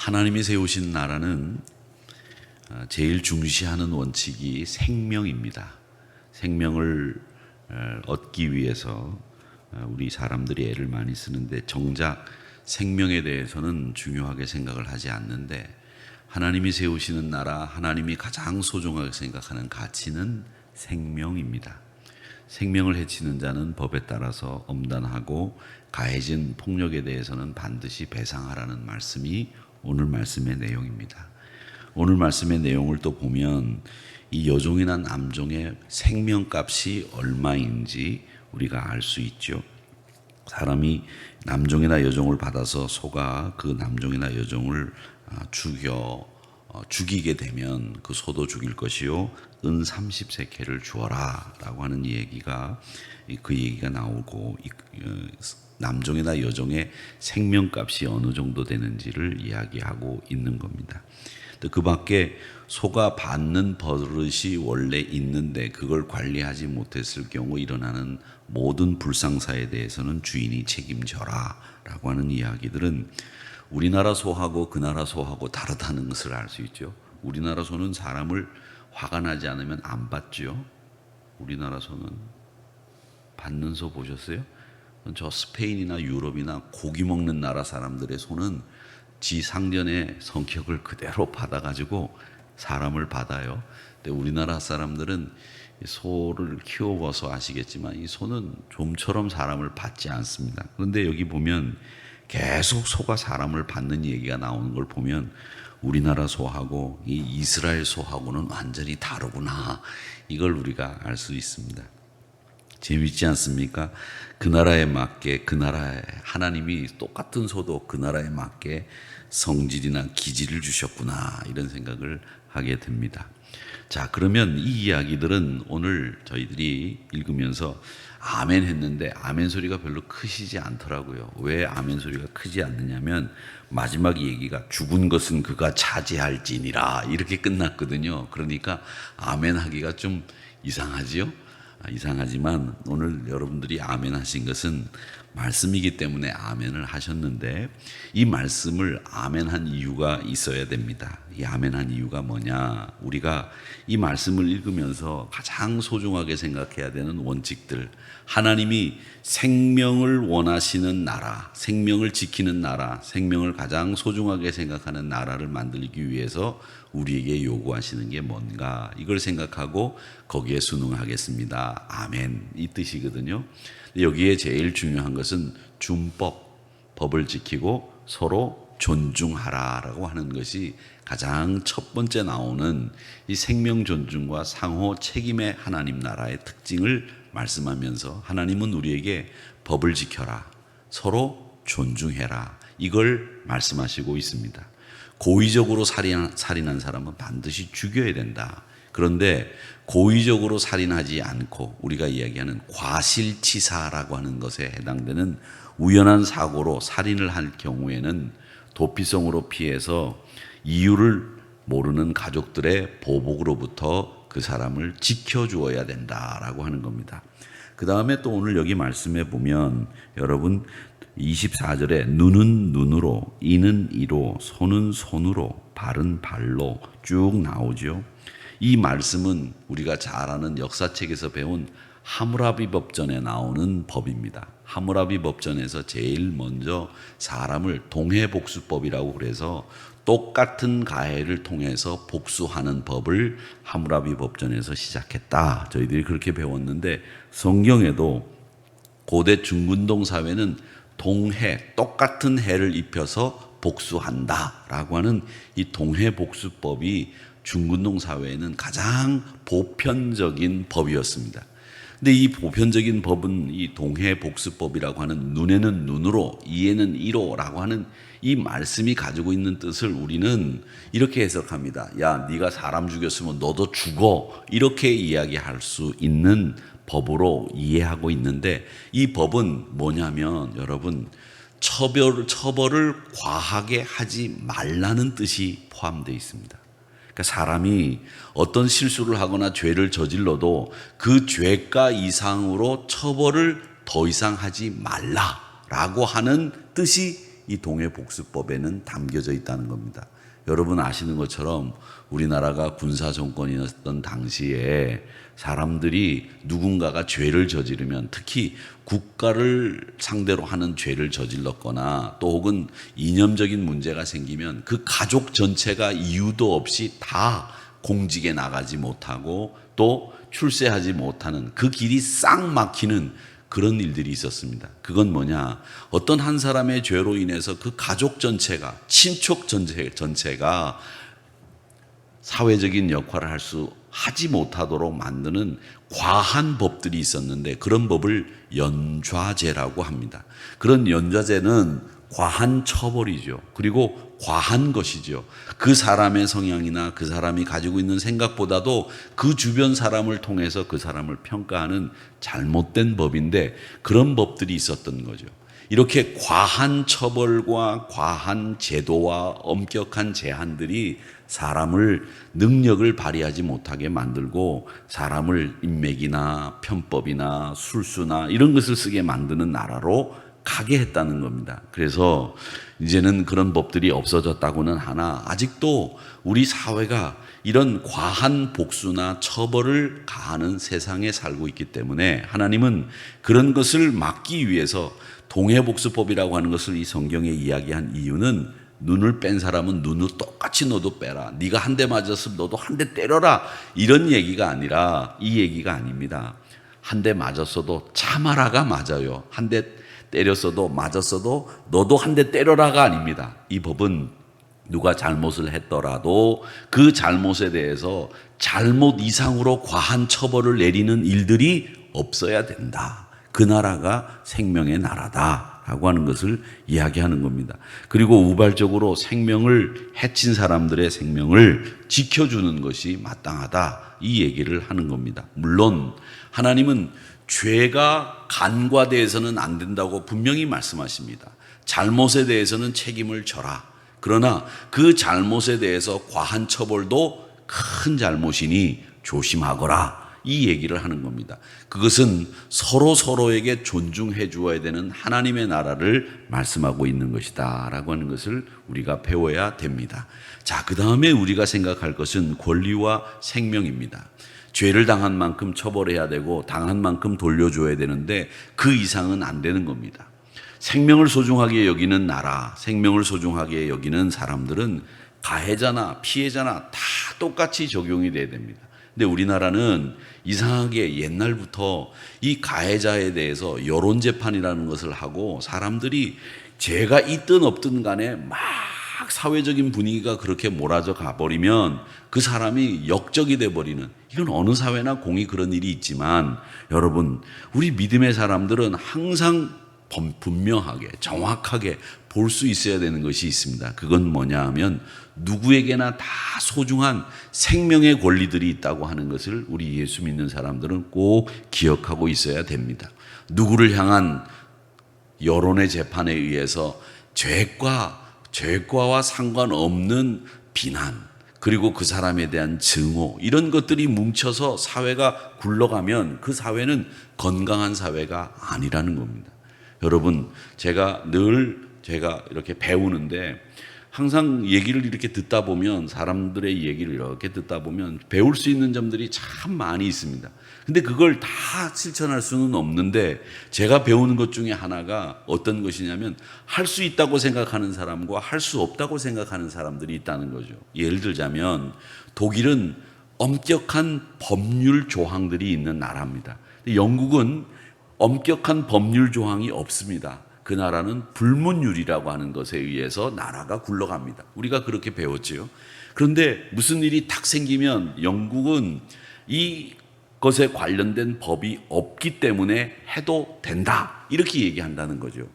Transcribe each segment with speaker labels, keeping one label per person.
Speaker 1: 하나님이 세우신 나라는 제일 중시하는 원칙이 생명입니다. 생명을 얻기 위해서 우리 사람들이 애를 많이 쓰는데 정작 생명에 대해서는 중요하게 생각을 하지 않는데, 하나님이 세우시는 나라, 하나님이 가장 소중하게 생각하는 가치는 생명입니다. 생명을 해치는 자는 법에 따라서 엄단하고 가해진 폭력에 대해서는 반드시 배상하라는 말씀이 오늘 말씀의 내용입니다. 오늘 말씀의 내용을 또 보면 이 여종이나 남종의 생명값이 얼마인지 우리가 알 수 있죠. 사람이 남종이나 여종을 받아서 소가 그 남종이나 여종을 죽이게 되면 그 소도 죽일 것이요 은 30세켈을 주어라 라고 하는 그 얘기가 나오고, 남종이나 여종의 생명값이 어느 정도 되는지를 이야기하고 있는 겁니다. 그 밖에 소가 받는 버릇이 원래 있는데 그걸 관리하지 못했을 경우 일어나는 모든 불상사에 대해서는 주인이 책임져라 라고 하는 이야기들은 우리나라 소하고 그 나라 소하고 다르다는 것을 알 수 있죠. 우리나라 소는 사람을 화가 나지 않으면 안 받죠. 우리나라 소는 받는 소 보셨어요? 저 스페인이나 유럽이나 고기 먹는 나라 사람들의 소는 지 상전의 성격을 그대로 받아가지고 사람을 받아요. 근데 우리나라 사람들은 소를 키워봐서 아시겠지만 이 소는 좀처럼 사람을 받지 않습니다. 그런데 여기 보면 계속 소가 사람을 받는 얘기가 나오는 걸 보면 우리나라 소하고 이 이스라엘 소하고는 완전히 다르구나, 이걸 우리가 알 수 있습니다. 재밌지 않습니까? 그 나라에 맞게, 그 나라에 하나님이 똑같은 소도 그 나라에 맞게 성질이나 기질을 주셨구나, 이런 생각을 하게 됩니다. 자, 그러면 이 이야기들은 오늘 저희들이 읽으면서 아멘 했는데 아멘 소리가 별로 크시지 않더라고요. 왜 아멘 소리가 크지 않느냐면 마지막 얘기가 죽은 것은 그가 차지할지니라 이렇게 끝났거든요. 그러니까 아멘 하기가 좀 이상하지요? 이상하지만 오늘 여러분들이 아멘 하신 것은 말씀이기 때문에 아멘을 하셨는데, 이 말씀을 아멘한 이유가 있어야 됩니다. 이 아멘한 이유가 뭐냐? 우리가 이 말씀을 읽으면서 가장 소중하게 생각해야 되는 원칙들, 하나님이 생명을 원하시는 나라, 생명을 지키는 나라, 생명을 가장 소중하게 생각하는 나라를 만들기 위해서 우리에게 요구하시는 게 뭔가, 이걸 생각하고 거기에 순응하겠습니다. 아멘, 이 뜻이거든요. 여기에 제일 중요한 것은 준법, 법을 지키고 서로 존중하라라고 하는 것이 가장 첫 번째 나오는 이 생명 존중과 상호 책임의 하나님 나라의 특징을 말씀하면서, 하나님은 우리에게 법을 지켜라, 서로 존중해라, 이걸 말씀하시고 있습니다. 고의적으로 살인한 사람은 반드시 죽여야 된다. 그런데 고의적으로 살인하지 않고 우리가 이야기하는 과실치사라고 하는 것에 해당되는 우연한 사고로 살인을 할 경우에는 도피성으로 피해서 이유를 모르는 가족들의 보복으로부터 그 사람을 지켜주어야 된다라고 하는 겁니다. 그 다음에 또 오늘 여기 말씀해 보면 여러분 24절에 눈은 눈으로, 이는 이로, 손은 손으로, 발은 발로 쭉 나오죠. 이 말씀은 우리가 잘 아는 역사책에서 배운 하무라비 법전에 나오는 법입니다. 하무라비 법전에서 제일 먼저 사람을 동해복수법이라고 그래서 똑같은 가해를 통해서 복수하는 법을 하무라비 법전에서 시작했다. 저희들이 그렇게 배웠는데, 성경에도 고대 중근동 사회는 동해, 똑같은 해를 입혀서 복수한다라고 하는 이 동해복수법이 중근동 사회에는 가장 보편적인 법이었습니다. 근데 이 보편적인 법은 이 동해복수법이라고 하는 눈에는 눈으로, 이에는 이로라고 하는 이 말씀이 가지고 있는 뜻을 우리는 이렇게 해석합니다. 야, 네가 사람 죽였으면 너도 죽어, 이렇게 이야기할 수 있는 법으로 이해하고 있는데, 이 법은 뭐냐면 여러분, 처벌을 과하게 하지 말라는 뜻이 포함되어 있습니다. 그러니까 사람이 어떤 실수를 하거나 죄를 저질러도 그 죄가 이상으로 처벌을 더 이상 하지 말라라고 하는 뜻이 이 동해복수법에는 담겨져 있다는 겁니다. 여러분 아시는 것처럼 우리나라가 군사 정권이었던 당시에 사람들이 누군가가 죄를 저지르면, 특히 국가를 상대로 하는 죄를 저질렀거나 또 혹은 이념적인 문제가 생기면 그 가족 전체가 이유도 없이 다 공직에 나가지 못하고 또 출세하지 못하는, 그 길이 싹 막히는 그런 일들이 있었습니다. 그건 뭐냐? 어떤 한 사람의 죄로 인해서 그 가족 전체가, 친척 전체가 사회적인 역할을 하지 못하도록 만드는 과한 법들이 있었는데, 그런 법을 연좌제라고 합니다. 그런 연좌제는 과한 처벌이죠. 그리고 과한 것이죠. 그 사람의 성향이나 그 사람이 가지고 있는 생각보다도 그 주변 사람을 통해서 그 사람을 평가하는 잘못된 법인데, 그런 법들이 있었던 거죠. 이렇게 과한 처벌과 과한 제도와 엄격한 제한들이 사람을 능력을 발휘하지 못하게 만들고 사람을 인맥이나 편법이나 술수나 이런 것을 쓰게 만드는 나라로 가게 했다는 겁니다. 그래서 이제는 그런 법들이 없어졌다고는 하나 아직도 우리 사회가 이런 과한 복수나 처벌을 가하는 세상에 살고 있기 때문에 하나님은 그런 것을 막기 위해서 동해복수법이라고 하는 것을 이 성경에 이야기한 이유는, 눈을 뺀 사람은 눈을 똑같이 너도 빼라, 네가 한 대 맞았으면 너도 한 대 때려라, 이런 얘기가 아니라, 이 얘기가 아닙니다. 한 대 맞았어도 참아라가 맞아요. 한 대 때렸어도 맞았어도 너도 한 대 때려라가 아닙니다. 이 법은 누가 잘못을 했더라도 그 잘못에 대해서 잘못 이상으로 과한 처벌을 내리는 일들이 없어야 된다. 그 나라가 생명의 나라다라고 하는 것을 이야기하는 겁니다. 그리고 우발적으로 생명을 해친 사람들의 생명을 지켜주는 것이 마땅하다, 이 얘기를 하는 겁니다. 물론 하나님은 죄가 간과돼서는 안 된다고 분명히 말씀하십니다. 잘못에 대해서는 책임을 져라. 그러나 그 잘못에 대해서 과한 처벌도 큰 잘못이니 조심하거라, 이 얘기를 하는 겁니다. 그것은 서로에게 존중해 주어야 되는 하나님의 나라를 말씀하고 있는 것이다 라고 하는 것을 우리가 배워야 됩니다. 자, 그 다음에 우리가 생각할 것은 권리와 생명입니다. 죄를 당한 만큼 처벌해야 되고 당한 만큼 돌려줘야 되는데 그 이상은 안 되는 겁니다. 생명을 소중하게 여기는 나라, 생명을 소중하게 여기는 사람들은 가해자나 피해자나 다 똑같이 적용이 돼야 됩니다. 근데 우리나라는 이상하게 옛날부터 이 가해자에 대해서 여론재판이라는 것을 하고, 사람들이 죄가 있든 없든 간에 막 사회적인 분위기가 그렇게 몰아져 가버리면 그 사람이 역적이 돼버리는, 이건 어느 사회나 공히 그런 일이 있지만, 여러분, 우리 믿음의 사람들은 항상 분명하게 정확하게 볼 수 있어야 되는 것이 있습니다. 그건 뭐냐 하면 누구에게나 다 소중한 생명의 권리들이 있다고 하는 것을 우리 예수 믿는 사람들은 꼭 기억하고 있어야 됩니다. 누구를 향한 여론의 재판에 의해서 죄과와 상관없는 비난, 그리고 그 사람에 대한 증오, 이런 것들이 뭉쳐서 사회가 굴러가면 그 사회는 건강한 사회가 아니라는 겁니다. 여러분, 제가 이렇게 배우는데 항상 얘기를 이렇게 듣다 보면, 사람들의 얘기를 이렇게 듣다 보면 배울 수 있는 점들이 참 많이 있습니다. 근데 그걸 다 실천할 수는 없는데, 제가 배우는 것 중에 하나가 어떤 것이냐면, 할 수 있다고 생각하는 사람과 할 수 없다고 생각하는 사람들이 있다는 거죠. 예를 들자면 독일은 엄격한 법률 조항들이 있는 나라입니다. 영국은 엄격한 법률 조항이 없습니다. 그 나라는 불문율이라고 하는 것에 의해서 나라가 굴러갑니다. 우리가 그렇게 배웠지요. 그런데 무슨 일이 탁 생기면 영국은 이 것에 관련된 법이 없기 때문에 해도 된다, 이렇게 얘기한다는 거죠.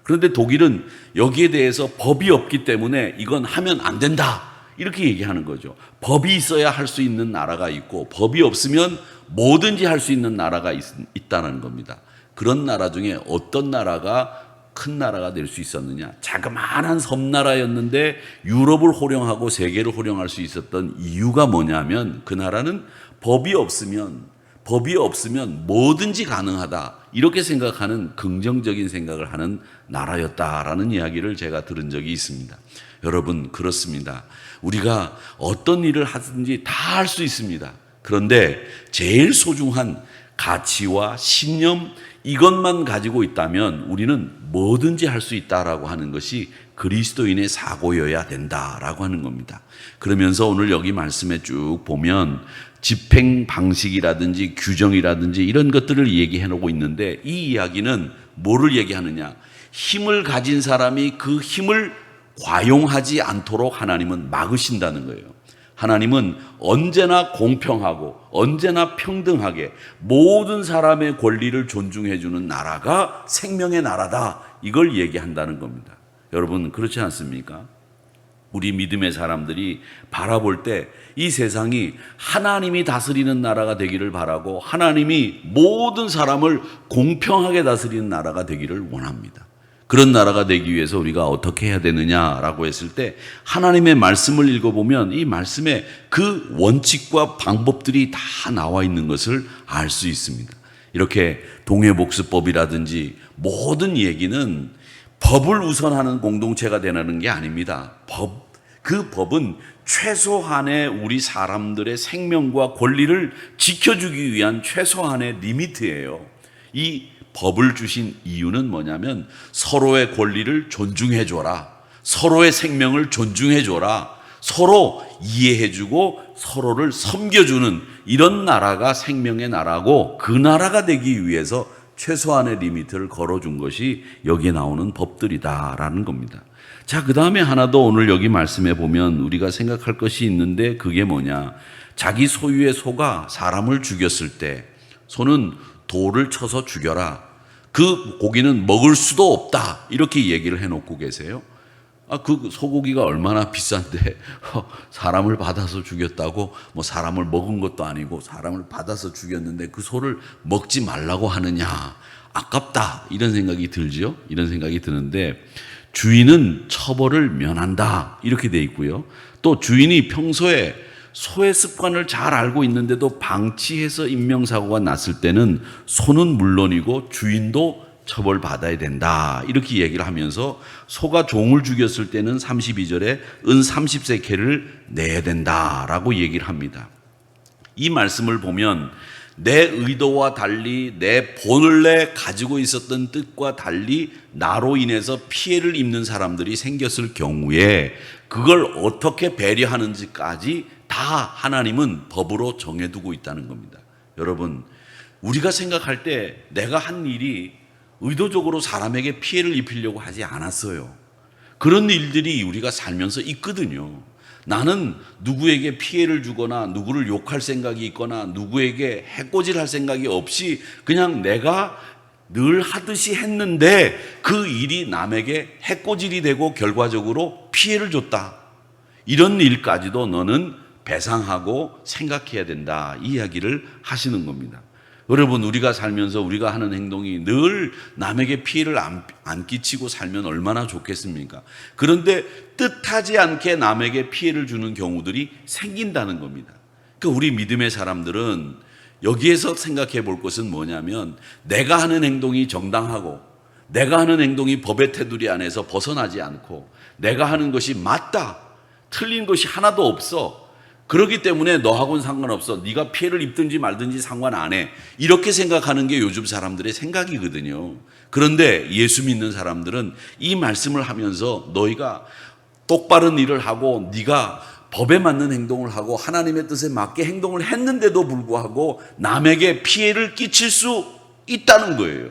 Speaker 1: 그런데 독일은 여기에 대해서 법이 없기 때문에 이건 하면 안 된다, 이렇게 얘기하는 거죠. 법이 있어야 할 수 있는 나라가 있고 법이 없으면 뭐든지 할 수 있는 나라가 있다는 겁니다. 그런 나라 중에 어떤 나라가 큰 나라가 될 수 있었느냐? 자그마한 섬나라였는데 유럽을 호령하고 세계를 호령할 수 있었던 이유가 뭐냐면, 그 나라는 법이 없으면 뭐든지 가능하다, 이렇게 생각하는 긍정적인 생각을 하는 나라였다라는 이야기를 제가 들은 적이 있습니다. 여러분, 그렇습니다. 우리가 어떤 일을 하든지 다 할 수 있습니다. 그런데 제일 소중한 가치와 신념, 이것만 가지고 있다면 우리는 뭐든지 할 수 있다라고 하는 것이 그리스도인의 사고여야 된다라고 하는 겁니다. 그러면서 오늘 여기 말씀에 쭉 보면 집행 방식이라든지 규정이라든지 이런 것들을 얘기해 놓고 있는데, 이 이야기는 뭐를 얘기하느냐? 힘을 가진 사람이 그 힘을 과용하지 않도록 하나님은 막으신다는 거예요. 하나님은 언제나 공평하고 언제나 평등하게 모든 사람의 권리를 존중해 주는 나라가 생명의 나라다, 이걸 얘기한다는 겁니다. 여러분, 그렇지 않습니까? 우리 믿음의 사람들이 바라볼 때 이 세상이 하나님이 다스리는 나라가 되기를 바라고, 하나님이 모든 사람을 공평하게 다스리는 나라가 되기를 원합니다. 그런 나라가 되기 위해서 우리가 어떻게 해야 되느냐라고 했을 때, 하나님의 말씀을 읽어보면 이 말씀에 그 원칙과 방법들이 다 나와 있는 것을 알 수 있습니다. 이렇게 동해복수법이라든지 모든 얘기는 법을 우선하는 공동체가 되는 게 아닙니다. 그 법은 최소한의 우리 사람들의 생명과 권리를 지켜주기 위한 최소한의 리미트예요. 이 법을 주신 이유는 뭐냐면 서로의 권리를 존중해 줘라, 서로의 생명을 존중해 줘라, 서로 이해해주고 서로를 섬겨주는 이런 나라가 생명의 나라고, 그 나라가 되기 위해서 최소한의 리미트를 걸어준 것이 여기에 나오는 법들이다라는 겁니다. 자, 그 다음에 하나 더 오늘 여기 말씀해 보면 우리가 생각할 것이 있는데, 그게 뭐냐? 자기 소유의 소가 사람을 죽였을 때 소는 돌을 쳐서 죽여라, 그 고기는 먹을 수도 없다, 이렇게 얘기를 해놓고 계세요. 그 소고기가 얼마나 비싼데 사람을 받아서 죽였다고, 뭐 사람을 먹은 것도 아니고 사람을 받아서 죽였는데 그 소를 먹지 말라고 하느냐, 아깝다, 이런 생각이 들죠. 이런 생각이 드는데, 주인은 처벌을 면한다, 이렇게 돼 있고요. 또 주인이 평소에 소의 습관을 잘 알고 있는데도 방치해서 인명사고가 났을 때는 소는 물론이고 주인도 처벌받아야 된다, 이렇게 얘기를 하면서 소가 종을 죽였을 때는 32절에 은 30세겔을 내야 된다라고 얘기를 합니다. 이 말씀을 보면 내 의도와 달리, 내 본래 가지고 있었던 뜻과 달리 나로 인해서 피해를 입는 사람들이 생겼을 경우에 그걸 어떻게 배려하는지까지 다 하나님은 법으로 정해두고 있다는 겁니다. 여러분, 우리가 생각할 때 내가 한 일이 의도적으로 사람에게 피해를 입히려고 하지 않았어요. 그런 일들이 우리가 살면서 있거든요. 나는 누구에게 피해를 주거나 누구를 욕할 생각이 있거나 누구에게 해코지할 생각이 없이 그냥 내가 늘 하듯이 했는데 그 일이 남에게 해코지이 되고 결과적으로 피해를 줬다. 이런 일까지도 너는 배상하고 생각해야 된다, 이 이야기를 하시는 겁니다. 여러분, 우리가 살면서 우리가 하는 행동이 늘 남에게 피해를 안 끼치고 살면 얼마나 좋겠습니까? 그런데 뜻하지 않게 남에게 피해를 주는 경우들이 생긴다는 겁니다. 그러니까 우리 믿음의 사람들은 여기에서 생각해 볼 것은 뭐냐면, 내가 하는 행동이 정당하고 내가 하는 행동이 법의 테두리 안에서 벗어나지 않고 내가 하는 것이 맞다, 틀린 것이 하나도 없어, 그렇기 때문에 너하고는 상관없어, 네가 피해를 입든지 말든지 상관 안 해, 이렇게 생각하는 게 요즘 사람들의 생각이거든요. 그런데 예수 믿는 사람들은 이 말씀을 하면서 너희가 똑바른 일을 하고 네가 법에 맞는 행동을 하고 하나님의 뜻에 맞게 행동을 했는데도 불구하고 남에게 피해를 끼칠 수 있다는 거예요.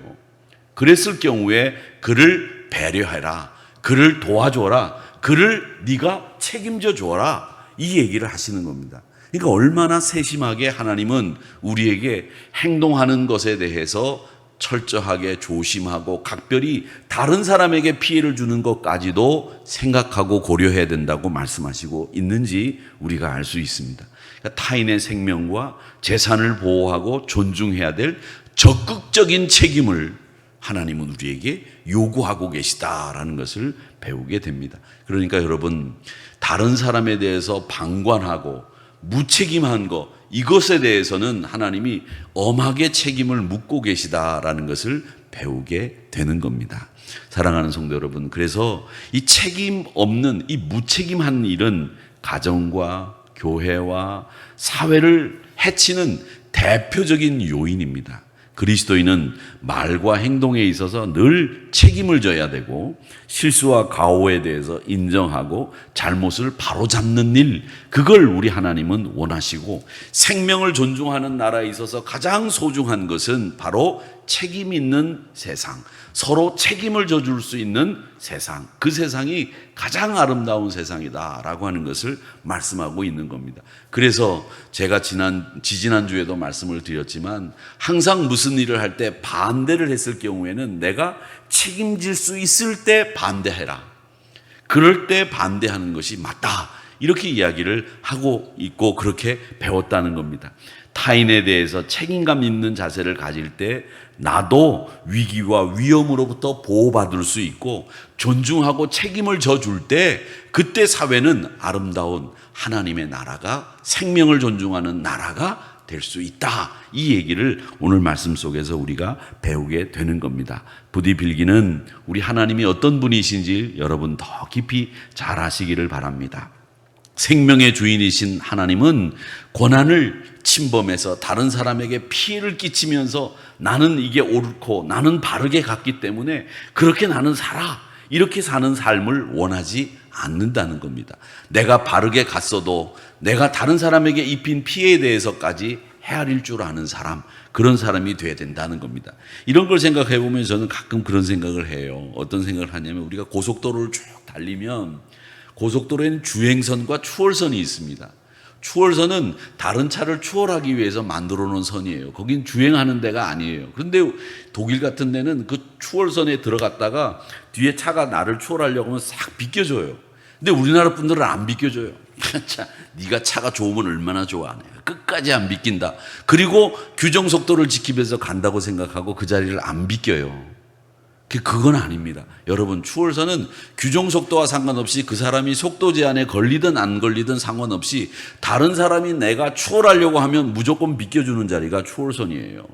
Speaker 1: 그랬을 경우에 그를 배려해라, 그를 도와줘라, 그를 네가 책임져 줘라, 이 얘기를 하시는 겁니다. 그러니까 얼마나 세심하게 하나님은 우리에게 행동하는 것에 대해서 철저하게 조심하고 각별히 다른 사람에게 피해를 주는 것까지도 생각하고 고려해야 된다고 말씀하시고 있는지 우리가 알 수 있습니다. 그러니까 타인의 생명과 재산을 보호하고 존중해야 될 적극적인 책임을 하나님은 우리에게 요구하고 계시다라는 것을 배우게 됩니다. 그러니까 여러분, 다른 사람에 대해서 방관하고 무책임한 거, 이것에 대해서는 하나님이 엄하게 책임을 묻고 계시다라는 것을 배우게 되는 겁니다. 사랑하는 성도 여러분, 그래서 이 책임 없는 이 무책임한 일은 가정과 교회와 사회를 해치는 대표적인 요인입니다. 그리스도인은 말과 행동에 있어서 늘 책임을 져야 되고 실수와 가오에 대해서 인정하고 잘못을 바로잡는 일, 그걸 우리 하나님은 원하시고 생명을 존중하는 나라에 있어서 가장 소중한 것은 바로 책임 있는 세상, 서로 책임을 져줄 수 있는 세상, 그 세상이 가장 아름다운 세상이다라고 하는 것을 말씀하고 있는 겁니다. 그래서 제가 지지난주에도 말씀을 드렸지만 항상 무슨 일을 할 때 반대를 했을 경우에는 내가 책임질 수 있을 때 반대해라. 그럴 때 반대하는 것이 맞다. 이렇게 이야기를 하고 있고 그렇게 배웠다는 겁니다. 타인에 대해서 책임감 있는 자세를 가질 때 나도 위기와 위험으로부터 보호받을 수 있고 존중하고 책임을 져줄 때 그때 사회는 아름다운 하나님의 나라가, 생명을 존중하는 나라가 될 수 있다. 이 얘기를 오늘 말씀 속에서 우리가 배우게 되는 겁니다. 부디 빌기는 우리 하나님이 어떤 분이신지 여러분 더 깊이 잘 아시기를 바랍니다. 생명의 주인이신 하나님은 고난을 침범해서 다른 사람에게 피해를 끼치면서 나는 이게 옳고 나는 바르게 갔기 때문에 그렇게 나는 살아, 이렇게 사는 삶을 원하지 않는다는 겁니다. 내가 바르게 갔어도 내가 다른 사람에게 입힌 피해에 대해서까지 헤아릴 줄 아는 사람, 그런 사람이 돼야 된다는 겁니다. 이런 걸 생각해 보면 저는 가끔 그런 생각을 해요. 어떤 생각을 하냐면 우리가 고속도로를 쭉 달리면 고속도로에는 주행선과 추월선이 있습니다. 추월선은 다른 차를 추월하기 위해서 만들어 놓은 선이에요. 거긴 주행하는 데가 아니에요. 그런데 독일 같은 데는 그 추월선에 들어갔다가 뒤에 차가 나를 추월하려고 하면 싹 비껴줘요. 근데 우리나라 분들은 안 비껴줘요. 자, 네가 차가 좋으면 얼마나 좋아. 끝까지 안 비낀다. 그리고 규정속도를 지키면서 간다고 생각하고 그 자리를 안 비껴요. 그건 아닙니다. 여러분, 추월선은 규정속도와 상관없이 그 사람이 속도 제한에 걸리든 안 걸리든 상관없이 다른 사람이 내가 추월하려고 하면 무조건 비껴주는 자리가 추월선이에요.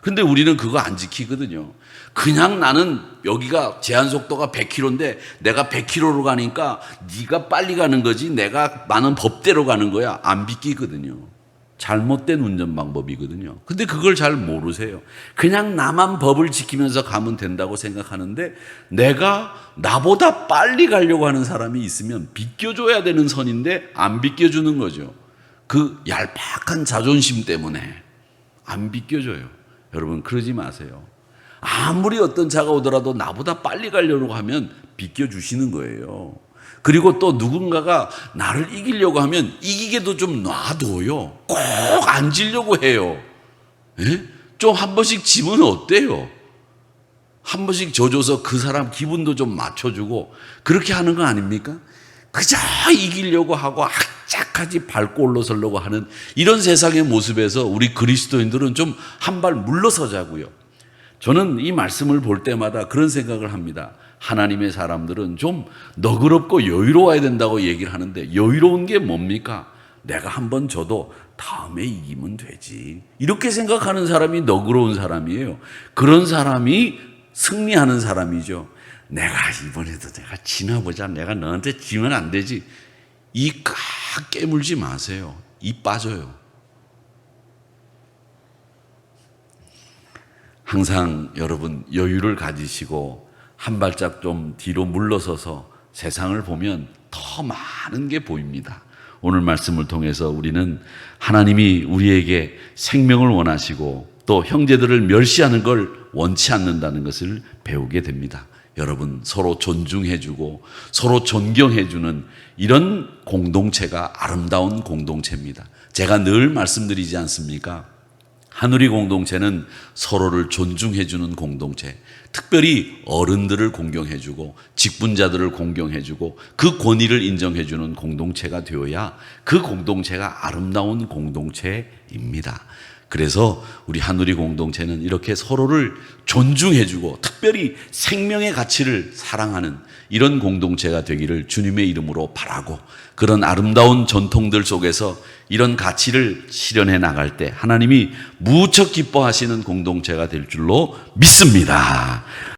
Speaker 1: 근데 우리는 그거 안 지키거든요. 그냥 나는 여기가 제한 속도가 100km인데 내가 100km로 가니까 네가 빨리 가는 거지 나는 법대로 가는 거야. 안 비키거든요. 잘못된 운전 방법이거든요. 근데 그걸 잘 모르세요. 그냥 나만 법을 지키면서 가면 된다고 생각하는데 내가 나보다 빨리 가려고 하는 사람이 있으면 비껴줘야 되는 선인데 안 비껴주는 거죠. 그 얄팍한 자존심 때문에 안 비껴줘요. 여러분, 그러지 마세요. 아무리 어떤 차가 오더라도 나보다 빨리 가려고 하면 비껴주시는 거예요. 그리고 또 누군가가 나를 이기려고 하면 이기게도 좀 놔둬요. 꼭 앉으려고 해요. 예? 좀 한 번씩 지면 어때요? 한 번씩 져줘서 그 사람 기분도 좀 맞춰주고 그렇게 하는 거 아닙니까? 그저 이기려고 하고 악착같이 밟고 올라서려고 하는 이런 세상의 모습에서 우리 그리스도인들은 좀 한 발 물러서자고요. 저는 이 말씀을 볼 때마다 그런 생각을 합니다. 하나님의 사람들은 좀 너그럽고 여유로워야 된다고 얘기를 하는데 여유로운 게 뭡니까? 내가 한번 져도 다음에 이기면 되지. 이렇게 생각하는 사람이 너그러운 사람이에요. 그런 사람이 승리하는 사람이죠. 내가 이번에도 내가 지나보자. 내가 너한테 지면 안 되지. 이 깨물지 마세요. 이 빠져요. 항상 여러분 여유를 가지시고 한 발짝 좀 뒤로 물러서서 세상을 보면 더 많은 게 보입니다. 오늘 말씀을 통해서 우리는 하나님이 우리에게 생명을 원하시고 또 형제들을 멸시하는 걸 원치 않는다는 것을 배우게 됩니다. 여러분, 서로 존중해주고 서로 존경해주는 이런 공동체가 아름다운 공동체입니다. 제가 늘 말씀드리지 않습니까? 하누리 공동체는 서로를 존중해주는 공동체, 특별히 어른들을 공경해주고 직분자들을 공경해주고 그 권위를 인정해주는 공동체가 되어야 그 공동체가 아름다운 공동체입니다. 그래서 우리 하누리 공동체는 이렇게 서로를 존중해주고 특별히 생명의 가치를 사랑하는 이런 공동체가 되기를 주님의 이름으로 바라고, 그런 아름다운 전통들 속에서 이런 가치를 실현해 나갈 때 하나님이 무척 기뻐하시는 공동체가 될 줄로 믿습니다.